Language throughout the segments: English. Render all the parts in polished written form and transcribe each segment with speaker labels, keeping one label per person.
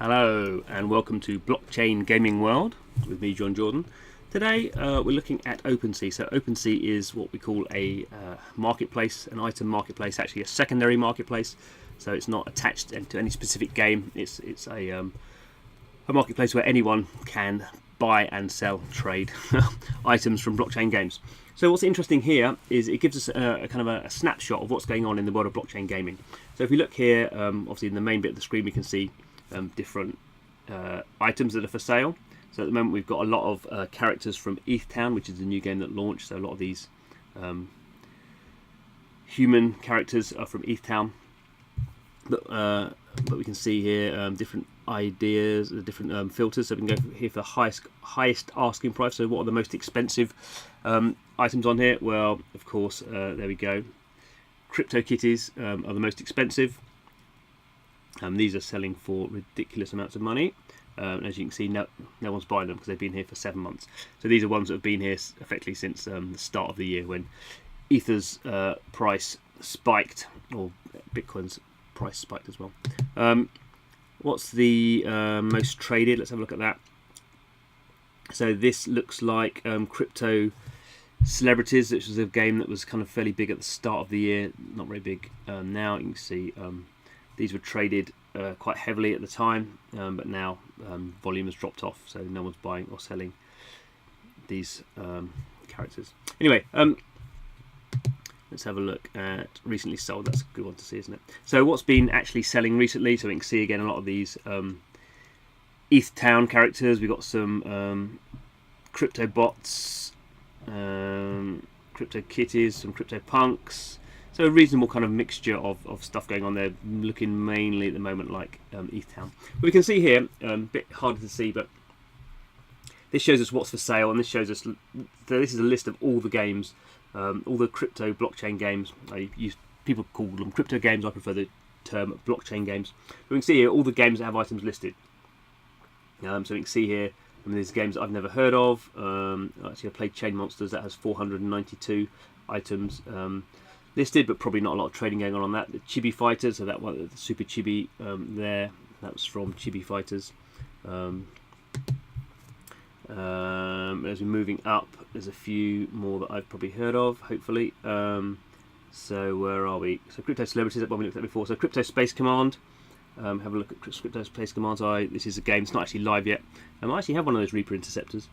Speaker 1: Hello and welcome to Blockchain Gaming World with me, Jon Jordan. Today we're looking at OpenSea. So OpenSea is what we call a marketplace, an item marketplace, actually a secondary marketplace. So it's not attached to any specific game. It's a marketplace where anyone can buy and sell, trade items from blockchain games. So what's interesting here is it gives us a kind of a snapshot of what's going on in the world of blockchain gaming. So if we look here, obviously in the main bit of the screen we can see different items that are for sale. So at the moment we've got a lot of characters from Town, which is the new game that launched. So a lot of these human characters are from Town. But we can see here different ideas, different filters. So we can go here for highest asking price. So what are the most expensive items on here? Well, of course, there we go. Crypto kitties are the most expensive. These are selling for ridiculous amounts of money. As you can see, no one's buying them because they've been here for 7 months. So these are ones that have been here effectively since the start of the year, when Ether's price spiked, or Bitcoin's price spiked as well. What's the most traded? Let's have a look at that. So this looks like Crypto Celebrities, which was a game that was kind of fairly big at the start of the year, not very big now. You can see these were traded quite heavily at the time, but now volume has dropped off, so no one's buying or selling these characters. Anyway, let's have a look at recently sold. That's a good one to see, isn't it? So what's been actually selling recently? So we can see again a lot of these Town characters. We've got some crypto bots, crypto kitties, some crypto punks. So a reasonable kind of mixture of stuff going on there, looking mainly at the moment like Town. But we can see here, a bit harder to see, but this shows us what's for sale, and this shows us, so this is a list of all the games, all the crypto blockchain games. People call them crypto games, I prefer the term blockchain games. But we can see here all the games that have items listed. So we can see here, there's games that I've never heard of. Actually, I played Chain Monsters, that has 492 items listed, but probably not a lot of trading going on that. The Chibi Fighters, so that one, the Super Chibi there, that was from Chibi Fighters. As we're moving up, there's a few more that I've probably heard of, hopefully. So where are we? So Crypto Celebrities, that one we looked at before. So Crypto Space Command. Have a look at Crypto Space Command. This is a game, it's not actually live yet. I actually have one of those Reaper interceptors.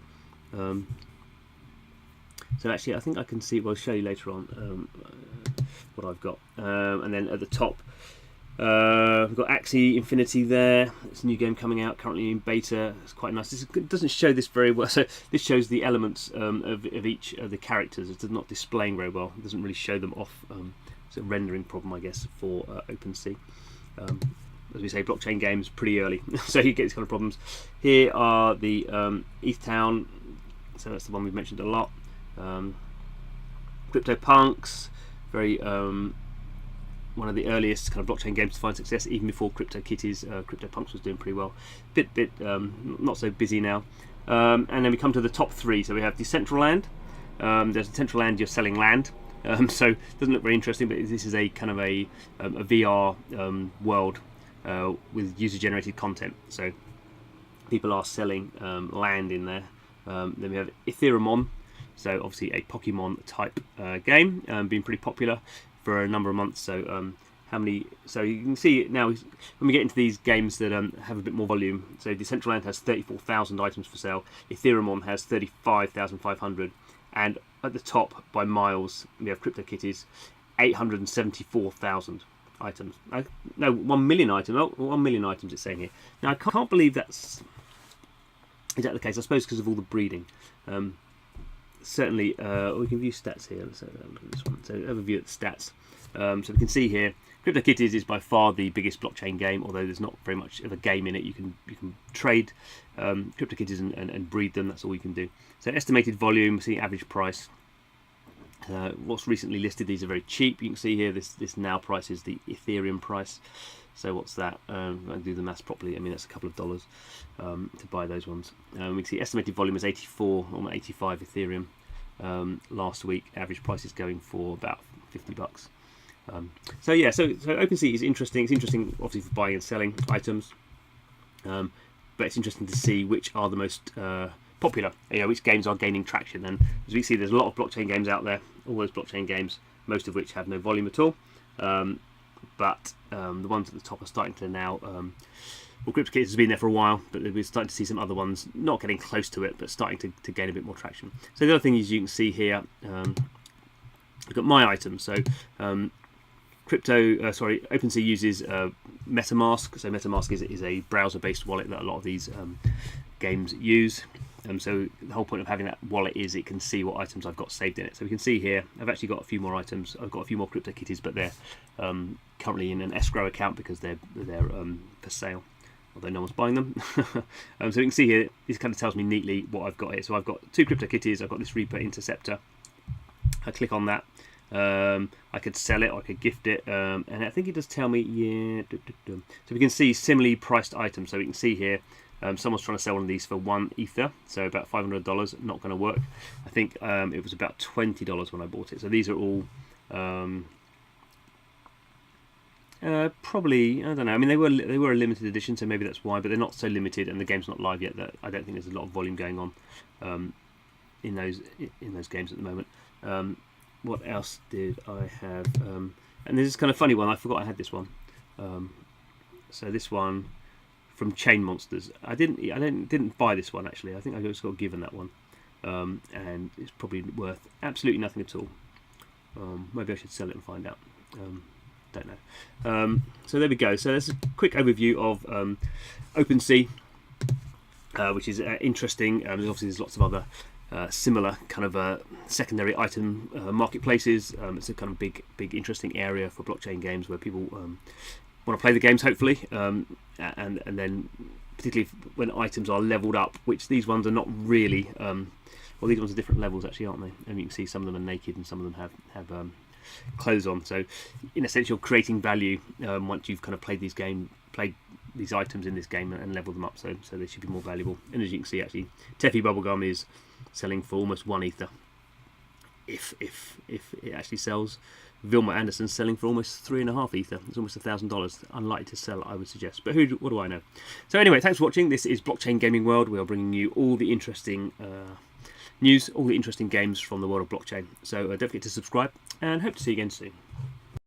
Speaker 1: So actually, I think I can see. Well, I'll show you later on what I've got. And then at the top, we've got Axie Infinity there. It's a new game coming out, currently in beta. It's quite nice. It doesn't show this very well. So this shows the elements of each of the characters. It's not displaying very well. It doesn't really show them off. It's a rendering problem, I guess, for OpenSea. As we say, blockchain games pretty early, so you get these kind of problems. Here are the Town. So that's the one we've mentioned a lot. Crypto Punks, very one of the earliest kind of blockchain games to find success, even before Crypto Kitties. Crypto Punks was doing pretty well. Bit not so busy now. And then we come to the top three. So we have Decentraland. There's Decentraland, you're selling land. So it doesn't look very interesting, but this is a kind of a VR world with user-generated content. So people are selling land in there. Then we have Ethereum. So obviously a Pokemon type game, being pretty popular for a number of months. So how many? So you can see now when we get into these games that have a bit more volume. So Decentraland has 34,000 items for sale. Ethereum has 35,500, and at the top by miles we have Crypto Kitties, 874,000 items. No, 1 million items. Oh, 1 million items it's saying here. Now I can't believe is that the case? I suppose because of all the breeding. Certainly, we can view stats here. Let's have a look at this one. So overview at the stats. So we can see here, Crypto Kitties is by far the biggest blockchain game, although there's not very much of a game in it. You can trade Crypto Kitties and breed them. That's all you can do. So estimated volume, see average price. What's recently listed, these are very cheap. You can see here this now price is the Ethereum price. So what's that? I do the maths properly. I mean, that's a couple of dollars to buy those ones. We can see estimated volume is 84, almost 85 Ethereum. Last week, average price is going for about $50. So yeah, so OpenSea is interesting. It's interesting, obviously, for buying and selling items. But it's interesting to see which are the most popular, which games are gaining traction. And as we see, there's a lot of blockchain games out there, all those blockchain games, most of which have no volume at all. But the ones at the top are starting to now. Well, CryptoKitties has been there for a while, but we're starting to see some other ones not getting close to it, but starting to gain a bit more traction. So the other thing is you can see here, I've got my items. So OpenSea uses MetaMask. So MetaMask is a browser-based wallet that a lot of these games use. So the whole point of having that wallet is it can see what items I've got saved in it. So we can see here, I've actually got a few more items. I've got a few more CryptoKitties, but they're currently in an escrow account because they're for sale, although no one's buying them. So we can see here, this kind of tells me neatly what I've got here. So I've got 2 CryptoKitties, I've got this Reaper Interceptor. I click on that. I could sell it, or I could gift it, and I think it does tell me, So we can see similarly priced items. So we can see here, someone's trying to sell one of these for 1 Ether, so about $500. Not going to work. I think it was about $20 when I bought it. So these are all probably, I don't know. I mean, they were a limited edition, so maybe that's why. But they're not so limited, and the game's not live yet. That I don't think there's a lot of volume going on in those games at the moment. What else did I have? And this is kind of funny one. I forgot I had this one. So this one from Chain Monsters. I didn't buy this one actually. I think I just got given that one, and it's probably worth absolutely nothing at all. Maybe I should sell it and find out. Don't know. So there we go. So that's a quick overview of OpenSea, which is interesting. Obviously, there's lots of other similar kind of secondary item marketplaces. It's a kind of big interesting area for blockchain games where people want to play the games, hopefully, and then particularly when items are leveled up, which these ones are not really. Well, these ones are different levels actually, aren't they? And you can see some of them are naked and some of them have clothes on. So in a sense, you're creating value once you've kind of played these items in this game and level them up, so they should be more valuable. And as you can see, actually, Teffy Bubblegum is selling for almost 1 Ether, if it actually sells. Vilma Anderson's selling for almost 3.5 Ether. It's almost $1,000. Unlikely to sell, I would suggest. But what do I know? So anyway, thanks for watching. This is Blockchain Gaming World. We are bringing you all the interesting news, all the interesting games from the world of blockchain. So don't forget to subscribe, and hope to see you again soon.